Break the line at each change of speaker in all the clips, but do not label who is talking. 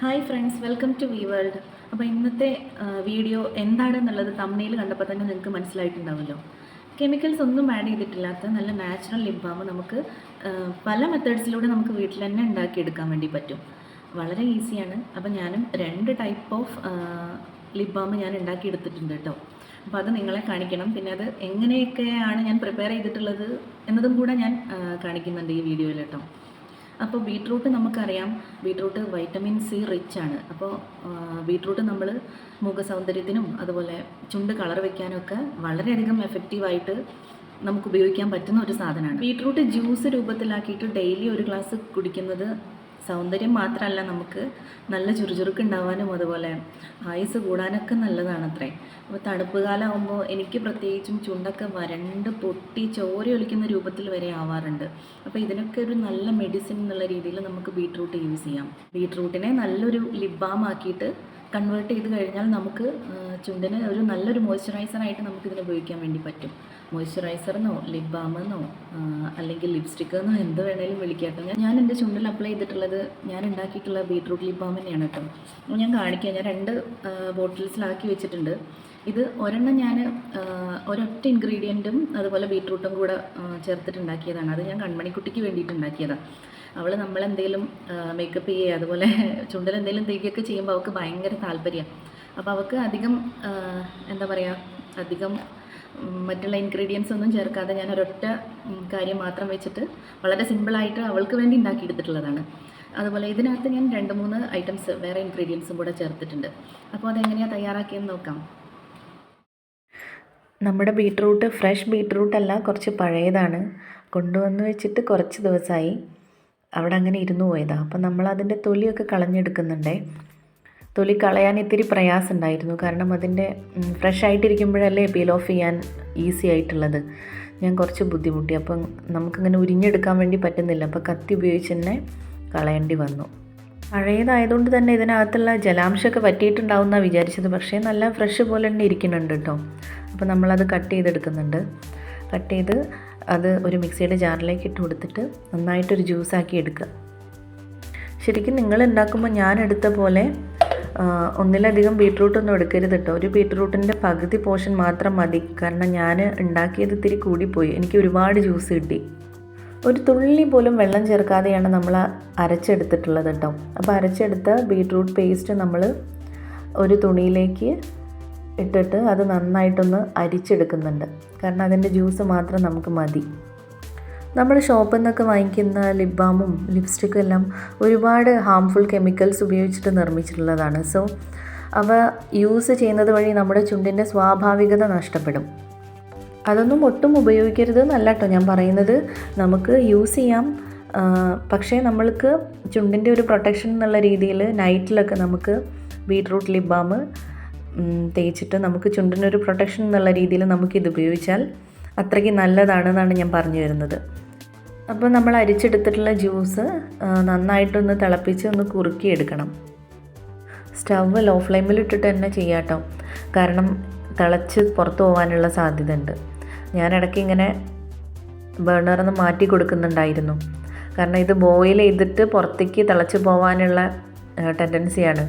Hi friends, welcome to V world. അപ്പോൾ ഇന്നത്തെ video എന്താണെന്നുള്ളത് തമ്മിൽ കണ്ടപ്പോൾ തന്നെ നിങ്ങൾക്ക് മനസ്സിലായിട്ടുണ്ടാവുമല്ലോ. കെമിക്കൽസ് ഒന്നും ആഡ് ചെയ്തിട്ടില്ലാത്ത നല്ല നാച്ചുറൽ ലിപ് ബാം നമുക്ക് പല മെത്തേഡ്സിലൂടെ നമുക്ക് വീട്ടിൽ തന്നെ ഉണ്ടാക്കിയെടുക്കാൻ വേണ്ടി പറ്റും. വളരെ ഈസിയാണ്. അപ്പോൾ ഞാനും 2 ടൈപ്പ് ഓഫ് ലിപ് ബാം ഞാൻ ഉണ്ടാക്കിയെടുത്തിട്ടുണ്ട് കേട്ടോ. അപ്പോൾ അത് നിങ്ങളെ കാണിക്കണം. പിന്നെ അത് എങ്ങനെയൊക്കെയാണ് ഞാൻ പ്രിപ്പയർ ചെയ്തിട്ടുള്ളത് എന്നതും കൂടെ ഞാൻ കാണിക്കുന്നുണ്ട് ഈ വീഡിയോയിൽ കേട്ടോ. അപ്പോൾ ബീട്രൂട്ട് നമുക്കറിയാം, ബീട്രൂട്ട് വൈറ്റമിൻ സി റിച്ച് ആണ്. അപ്പോൾ ബീട്രൂട്ട് നമ്മൾ മുഖസൗന്ദര്യത്തിനും അതുപോലെ ചുണ്ട് കളർ വയ്ക്കാനൊക്കെ വളരെയധികം എഫക്റ്റീവായിട്ട് നമുക്ക് ഉപയോഗിക്കാൻ പറ്റുന്ന ഒരു സാധനമാണ്. ബീട്രൂട്ട് ജ്യൂസ് രൂപത്തിലാക്കിയിട്ട് ഡെയിലി ഒരു ഗ്ലാസ് കുടിക്കുന്നത് സൗന്ദര്യം മാത്രമല്ല, നമുക്ക് നല്ല ചുറുചുറുക്ക് ഉണ്ടാവാനും അതുപോലെ ആയുസ് കൂടാനൊക്കെ നല്ലതാണത്രേ. അപ്പോൾ തണുപ്പ് കാലമാകുമ്പോൾ എനിക്ക് പ്രത്യേകിച്ചും ചുണ്ടൊക്കെ വരണ്ട് പൊട്ടി ചോര ഒലിക്കുന്ന രൂപത്തിൽ വരെ ആവാറുണ്ട്. അപ്പോൾ ഇതിനൊക്കെ ഒരു നല്ല മെഡിസിൻ എന്നുള്ള രീതിയിൽ നമുക്ക് ബീട്രൂട്ട് യൂസ് ചെയ്യാം. ബീട്രൂട്ടിനെ നല്ലൊരു ലിപ് ബാം ആക്കിയിട്ട് കൺവേർട്ട് ചെയ്ത് കഴിഞ്ഞാൽ നമുക്ക് ചുണ്ടിന് ഒരു നല്ലൊരു മോയ്സ്ചറൈസറായിട്ട് നമുക്കിതിന് ഉപയോഗിക്കാൻ വേണ്ടി പറ്റും. മോയ്സ്ചറൈസറെന്നോ ലിപ് ബാമെന്നോ അല്ലെങ്കിൽ ലിപ്സ്റ്റിക്കെന്നോ എന്ത് വേണേലും വിളിക്കാട്ടോ. ഞാൻ എൻ്റെ ചുണ്ടിൽ അപ്ലൈ ചെയ്തിട്ടുള്ളത് ഞാൻ ഉണ്ടാക്കിയിട്ടുള്ള ബീട്രൂട്ട് ലിപ് ബാം തന്നെയാണ് കേട്ടോ. അപ്പോൾ ഞാൻ കാണിക്കാം. ഞാൻ 2 ബോട്ടിൽസിലാക്കി വെച്ചിട്ടുണ്ട്. ഇത് ഒരെണ്ണം ഞാൻ ഒരൊറ്റ ഇൻഗ്രീഡിയൻറ്റും അതുപോലെ ബീട്രൂട്ടും കൂടെ ചേർത്തിട്ടുണ്ടാക്കിയതാണ്. അത് ഞാൻ കൺമണിക്കുട്ടിക്ക് വേണ്ടിയിട്ടുണ്ടാക്കിയതാണ്. അവൾ നമ്മളെന്തെങ്കിലും മേക്കപ്പ് ചെയ്യുക അതുപോലെ ചുണ്ടിലെന്തെങ്കിലും തേക്കുകയൊക്കെ ചെയ്യുമ്പോൾ അവൾക്ക് ഭയങ്കര താല്പര്യമാണ്. അപ്പോൾ അവൾക്ക് അധികം എന്താ പറയുക, അധികം മറ്റുള്ള ഇൻഗ്രീഡിയൻസ് ഒന്നും ചേർക്കാതെ ഞാൻ ഒരൊറ്റ കാര്യം മാത്രം വെച്ചിട്ട് വളരെ സിമ്പിളായിട്ട് അവൾക്ക് വേണ്ടി ഉണ്ടാക്കിയെടുത്തിട്ടുള്ളതാണ്. അതുപോലെ ഇതിനകത്ത് ഞാൻ 2-3 ഐറ്റംസ് വേറെ ഇൻഗ്രീഡിയൻസും കൂടെ ചേർത്തിട്ടുണ്ട്. അപ്പോൾ അതെങ്ങനെയാണ് തയ്യാറാക്കിയെന്ന് നോക്കാം.
നമ്മുടെ ബീട്രൂട്ട് ഫ്രഷ് ബീട്രൂട്ടല്ല, കുറച്ച് പഴയതാണ്. കൊണ്ടുവന്ന് വെച്ചിട്ട് കുറച്ച് ദിവസമായി. അവിടെ അങ്ങനെ ഇരുന്ന് പോയതാണ്. അപ്പം നമ്മളതിൻ്റെ തൊലിയൊക്കെ കളഞ്ഞെടുക്കുന്നുണ്ടേ. തൊലി കളയാൻ ഇത്തിരി പ്രയാസമുണ്ടായിരുന്നു. കാരണം അതിൻ്റെ ഫ്രഷ് ആയിട്ടിരിക്കുമ്പോഴല്ലേ പീൽ ഓഫ് ചെയ്യാൻ ഈസി ആയിട്ടുള്ളത്. ഞാൻ കുറച്ച് ബുദ്ധിമുട്ടി. അപ്പം നമുക്കിങ്ങനെ ഉരിഞ്ഞെടുക്കാൻ വേണ്ടി പറ്റുന്നില്ല. അപ്പോൾ കത്തി ഉപയോഗിച്ച് തന്നെ കളയേണ്ടി വന്നു. പഴയതായതുകൊണ്ട് തന്നെ ഇതിനകത്തുള്ള ജലാംശമൊക്കെ വറ്റിയിട്ടുണ്ടാവുമെന്നാണ് വിചാരിച്ചത്. പക്ഷേ നല്ല ഫ്രഷ് പോലെ തന്നെ ഇരിക്കുന്നുണ്ട് കേട്ടോ. അപ്പോൾ നമ്മളത് കട്ട് ചെയ്തെടുക്കുന്നുണ്ട്. കട്ട് ചെയ്ത് അത് ഒരു മിക്സിയുടെ ജാറിലേക്ക് ഇട്ട് കൊടുത്തിട്ട് നന്നായിട്ടൊരു ജ്യൂസാക്കി എടുക്കുക. ശരിക്കും നിങ്ങൾ ഉണ്ടാക്കുമ്പോൾ ഞാൻ എടുത്ത പോലെ ഒന്നിലധികം ബീട്രൂട്ടൊന്നും എടുക്കരുത് കേട്ടോ. ഒരു ബീട്രൂട്ടിൻ്റെ പകുതി പോർഷൻ മാത്രം മതി. കാരണം ഞാൻ ഉണ്ടാക്കിയത് ഇത്തിരി കൂടിപ്പോയി. എനിക്ക് ഒരുപാട് ജ്യൂസ് കിട്ടി. ഒരു തുള്ളി പോലും വെള്ളം ചേർക്കാതെയാണ് നമ്മൾ അരച്ചെടുത്തിട്ടുള്ളത് കേട്ടോ. അപ്പോൾ അരച്ചെടുത്ത ബീട്രൂട്ട് പേസ്റ്റ് നമ്മൾ ഒരു തുണിയിലേക്ക് ഇട്ടിട്ട് അത് നന്നായിട്ടൊന്ന് അരിച്ചെടുക്കുന്നുണ്ട്. കാരണം അതിൻ്റെ ജ്യൂസ് മാത്രം നമുക്ക് മതി. നമ്മൾ ഷോപ്പിൽ നിന്നൊക്കെ വാങ്ങിക്കുന്ന ലിപ് ബാമും ലിപ്സ്റ്റിക്കും എല്ലാം ഒരുപാട് ഹാംഫുൾ കെമിക്കൽസ് ഉപയോഗിച്ചിട്ട് നിർമ്മിച്ചിട്ടുള്ളതാണ്. സോ അവ യൂസ് ചെയ്യുന്നത് വഴി നമ്മുടെ ചുണ്ടിൻ്റെ സ്വാഭാവികത നഷ്ടപ്പെടും. അതൊന്നും ഒട്ടും ഉപയോഗിക്കരുത് എന്നല്ല കേട്ടോ ഞാൻ പറയുന്നത്. നമുക്ക് യൂസ് ചെയ്യാം. പക്ഷേ നമ്മൾക്ക് ചുണ്ടിൻ്റെ ഒരു പ്രൊട്ടക്ഷൻ എന്നുള്ള രീതിയിൽ നൈറ്റിലൊക്കെ നമുക്ക് ബീട്രൂട്ട് ലിപ് ബാം തേച്ചിട്ട് നമുക്ക് ചുണ്ടിനൊരു പ്രൊട്ടക്ഷൻ എന്നുള്ള രീതിയിൽ നമുക്കിത് ഉപയോഗിച്ചാൽ അത്രയ്ക്ക് നല്ലതാണെന്നാണ് ഞാൻ പറഞ്ഞു വരുന്നത്. അപ്പോൾ നമ്മൾ അരിച്ചെടുത്തിട്ടുള്ള ജ്യൂസ് നന്നായിട്ടൊന്ന് തിളപ്പിച്ച് ഒന്ന് കുറുക്കിയെടുക്കണം. സ്റ്റവ് ലോ ഫ്ലെയിമിലിട്ടിട്ട് തന്നെ ചെയ്യാം കേട്ടോ. കാരണം തിളച്ച് പുറത്ത് പോകാനുള്ള സാധ്യത ഉണ്ട്. ഞാൻ ഇടയ്ക്ക് ഇങ്ങനെ ബേണറൊന്ന് മാറ്റി കൊടുക്കുന്നുണ്ടായിരുന്നു. കാരണം ഇത് ബോയിൽ ചെയ്തിട്ട് പുറത്തേക്ക് തിളച്ച് പോകാനുള്ള ടെൻഡൻസിയാണ്.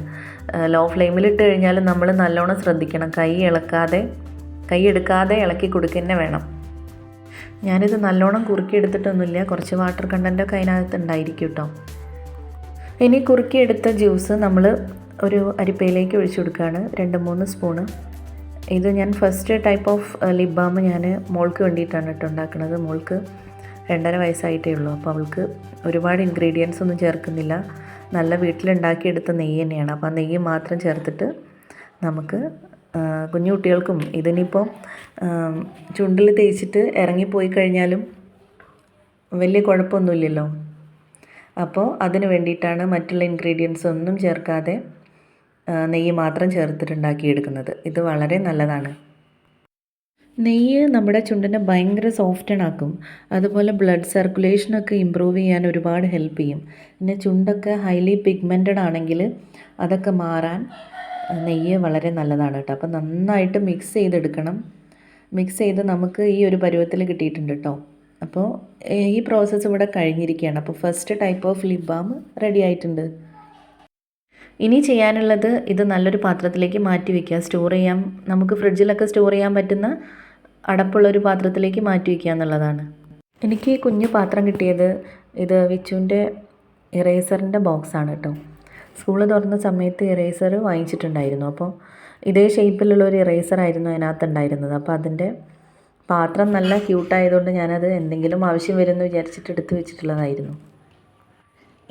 ലോ ഫ്ലെയിമിലിട്ട് കഴിഞ്ഞാൽ നമ്മൾ നല്ലോണം ശ്രദ്ധിക്കണം. കൈ എടുക്കാതെ ഇളക്കി കൊടുക്കുക തന്നെ വേണം. ഞാനിത് നല്ലോണം കുറുക്കിയെടുത്തിട്ടൊന്നുമില്ല. കുറച്ച് വാട്ടർ കണ്ടൻറ്റൊക്കെ അതിനകത്ത് ഉണ്ടായിരിക്കും കേട്ടോ. ഇനി കുറുക്കിയെടുത്ത ജ്യൂസ് നമ്മൾ ഒരു അരിപ്പയിലേക്ക് ഒഴിച്ചു കൊടുക്കുകയാണ്. 2-3 സ്പൂണ്. ഇത് ഞാൻ first type of lip balm ഞാൻ മോൾക്ക് വേണ്ടിയിട്ടാണ് കേട്ടോ ഉണ്ടാക്കുന്നത്. മോൾക്ക് 2.5 വയസ്സായിട്ടേ ഉള്ളൂ. അപ്പോൾ അവൾക്ക് ഒരുപാട് ഇൻഗ്രീഡിയൻസ് ഒന്നും ചേർക്കുന്നില്ല. നല്ല വീട്ടിലുണ്ടാക്കിയെടുത്ത നെയ്യ് തന്നെയാണ്. അപ്പോൾ ആ നെയ്യ് മാത്രം ചേർത്തിട്ട് നമുക്ക് കുഞ്ഞു കുട്ടികൾക്കും ഇതിനിപ്പോൾ ചുണ്ടിൽ തേച്ചിട്ട് ഇറങ്ങിപ്പോയി കഴിഞ്ഞാലും വലിയ കുഴപ്പമൊന്നുമില്ലല്ലോ. അപ്പോൾ അതിന് വേണ്ടിയിട്ടാണ് മറ്റുള്ള ഇൻഗ്രീഡിയൻസ് ഒന്നും ചേർക്കാതെ നെയ്യ് മാത്രം ചേർത്തിട്ടുണ്ടാക്കിയെടുക്കുന്നത്. ഇത് വളരെ നല്ലതാണ്. നെയ്യ് നമ്മുടെ ചുണ്ടിനെ ഭയങ്കര സോഫ്റ്റനാക്കും. അതുപോലെ ബ്ലഡ് സർക്കുലേഷനൊക്കെ ഇമ്പ്രൂവ് ചെയ്യാൻ ഒരുപാട് ഹെൽപ്പ് ചെയ്യും. പിന്നെ ചുണ്ടൊക്കെ ഹൈലി പിഗ്മെൻറ്റഡ് ആണെങ്കിൽ അതൊക്കെ മാറാൻ നെയ്യ് വളരെ നല്ലതാണ് കേട്ടോ. അപ്പോൾ നന്നായിട്ട് മിക്സ് ചെയ്തെടുക്കണം. മിക്സ് ചെയ്ത് നമുക്ക് ഈ ഒരു പരുവത്തിൽ കിട്ടിയിട്ടുണ്ട് കേട്ടോ. അപ്പോൾ ഈ പ്രോസസ്സ് ഇവിടെ കഴിഞ്ഞിരിക്കുകയാണ്. അപ്പോൾ first type of lip balm ready ആയിട്ടുണ്ട്. ഇനി ചെയ്യാനുള്ളത് ഇത് നല്ലൊരു പാത്രത്തിലേക്ക് മാറ്റി വയ്ക്കുക. സ്റ്റോർ ചെയ്യാം, നമുക്ക് ഫ്രിഡ്ജിലൊക്കെ സ്റ്റോർ ചെയ്യാൻ പറ്റുന്ന അടപ്പുള്ളൊരു പാത്രത്തിലേക്ക് മാറ്റി വയ്ക്കുക എന്നുള്ളതാണ്. എനിക്ക് ഈ കുഞ്ഞു പാത്രം കിട്ടിയത് ഇത് വിച്ചുവിൻ്റെ ഇറേസറിൻ്റെ ബോക്സാണ് കേട്ടോ. സ്കൂൾ തുറന്ന സമയത്ത് ഇറേസർ വാങ്ങിച്ചിട്ടുണ്ടായിരുന്നു. അപ്പോൾ ഇതേ ഷേപ്പിലുള്ള ഒരു ഇറേസറായിരുന്നു അതിനകത്ത് ഉണ്ടായിരുന്നത്. അപ്പോൾ അതിൻ്റെ പാത്രം നല്ല ക്യൂട്ടായതുകൊണ്ട് ഞാനത് എന്തെങ്കിലും ആവശ്യം വരുമെന്ന് വിചാരിച്ചിട്ട് എടുത്ത് വെച്ചിട്ടുള്ളതായിരുന്നു.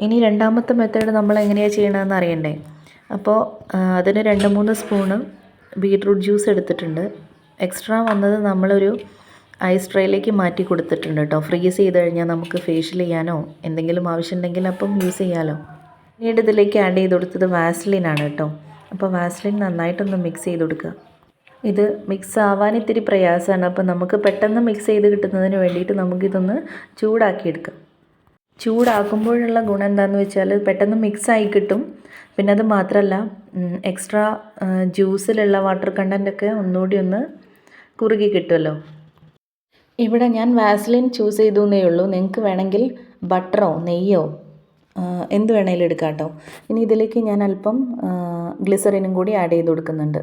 ഇനി രണ്ടാമത്തെ മെത്തേഡ് നമ്മൾ എങ്ങനെയാണ് ചെയ്യണമെന്ന് അറിയണ്ടേ. അപ്പോൾ അതിന് 2-3 സ്പൂണ് ബീട്രൂട്ട് ജ്യൂസ് എടുത്തിട്ടുണ്ട്. എക്സ്ട്രാ വന്നത് നമ്മളൊരു ഐസ് ട്രേയിലേക്ക് മാറ്റി കൊടുത്തിട്ടുണ്ട് കേട്ടോ. ഫ്രീസ് ചെയ്ത് കഴിഞ്ഞാൽ നമുക്ക് ഫേഷ്യൽ ചെയ്യാനോ എന്തെങ്കിലും ആവശ്യമുണ്ടെങ്കിൽ അപ്പം യൂസ് ചെയ്യാമല്ലോ. പിന്നീട് ഇതിലേക്ക് ആഡ് ചെയ്ത് കൊടുത്തത് വാസ്ലിനാണ് കേട്ടോ. അപ്പോൾ വാസ്ലിൻ നന്നായിട്ടൊന്ന് മിക്സ് ചെയ്ത് കൊടുക്കുക. ഇത് മിക്സ് ആവാൻ ഇത്തിരി പ്രയാസമാണ്. അപ്പോൾ നമുക്ക് പെട്ടെന്ന് മിക്സ് ചെയ്ത് കിട്ടുന്നതിന് വേണ്ടിയിട്ട് നമുക്കിതൊന്ന് ചൂടാക്കിയെടുക്കാം. ചൂടാക്കുമ്പോഴുള്ള ഗുണം എന്താണെന്ന് വെച്ചാൽ പെട്ടെന്ന് മിക്സായി കിട്ടും. പിന്നെ അത് മാത്രമല്ല എക്സ്ട്രാ ജ്യൂസിലുള്ള വാട്ടർ കണ്ടൻറ്റൊക്കെ ഒന്നുകൂടി ഒന്ന് കുറുകി കിട്ടുമല്ലോ. ഇവിടെ ഞാൻ വാസ്ലിൻ ചൂസ് ചെയ്തു എന്നേ ഉള്ളൂ. നിങ്ങൾക്ക് വേണമെങ്കിൽ ബട്ടറോ നെയ്യോ എന്ത് വേണമെങ്കിലും എടുക്കാം കേട്ടോ. ഇനി ഇതിലേക്ക് ഞാൻ അല്പം ഗ്ലിസറിനും കൂടി ആഡ് ചെയ്ത് കൊടുക്കുന്നുണ്ട്.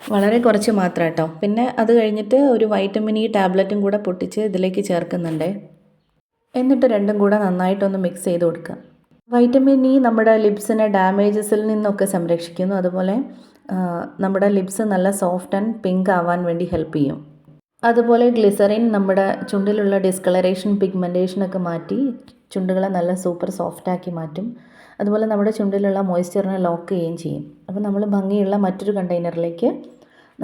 വളരെ കുറച്ച് മാത്രം കേട്ടോ. പിന്നെ അത് കഴിഞ്ഞിട്ട് ഒരു വൈറ്റമിൻ ഇ ടാബ്ലറ്റും കൂടെ പൊട്ടിച്ച് ഇതിലേക്ക് ചേർക്കുന്നുണ്ട്. എന്നിട്ട് രണ്ടും കൂടെ നന്നായിട്ടൊന്ന് മിക്സ് ചെയ്ത് കൊടുക്കുക. വൈറ്റമിൻ ഇ നമ്മുടെ ലിപ്സിനെ ഡാമേജസിൽ നിന്നൊക്കെ സംരക്ഷിക്കുന്നു. അതുപോലെ നമ്മുടെ ലിപ്സ് നല്ല സോഫ്റ്റ് ആൻഡ് പിങ്ക് ആവാൻ വേണ്ടി ഹെൽപ്പ് ചെയ്യും. അതുപോലെ ഗ്ലിസറിൻ നമ്മുടെ ചുണ്ടിലുള്ള ഡിസ്കളറേഷൻ പിഗ്മെൻറ്റേഷനൊക്കെ മാറ്റി ചുണ്ടുകളെ നല്ല സൂപ്പർ സോഫ്റ്റാക്കി മാറ്റും. അതുപോലെ നമ്മുടെ ചുണ്ടിലുള്ള മോയ്സ്ചറിനെ ലോക്ക് ചെയ്യുകയും ചെയ്യും. അപ്പോൾ നമ്മൾ ഭംഗിയുള്ള മറ്റൊരു കണ്ടെയ്നറിലേക്ക്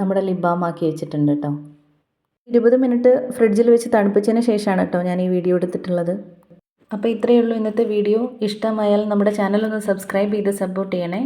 നമ്മുടെ ലിപ് ബാം ആക്കി വെച്ചിട്ടുണ്ട് കേട്ടോ. 20 മിനിറ്റ് ഫ്രിഡ്ജിൽ വെച്ച് തണുപ്പിച്ചതിന് ശേഷമാണ് കേട്ടോ ഞാൻ ഈ വീഡിയോ എടുത്തിട്ടുള്ളത്. അപ്പോൾ ഇത്രയേ ഉള്ളൂ ഇന്നത്തെ വീഡിയോ. ഇഷ്ടമായാൽ നമ്മുടെ ചാനൽ ഒന്ന് സബ്സ്ക്രൈബ് ചെയ്ത് സപ്പോർട്ട് ചെയ്യണേ.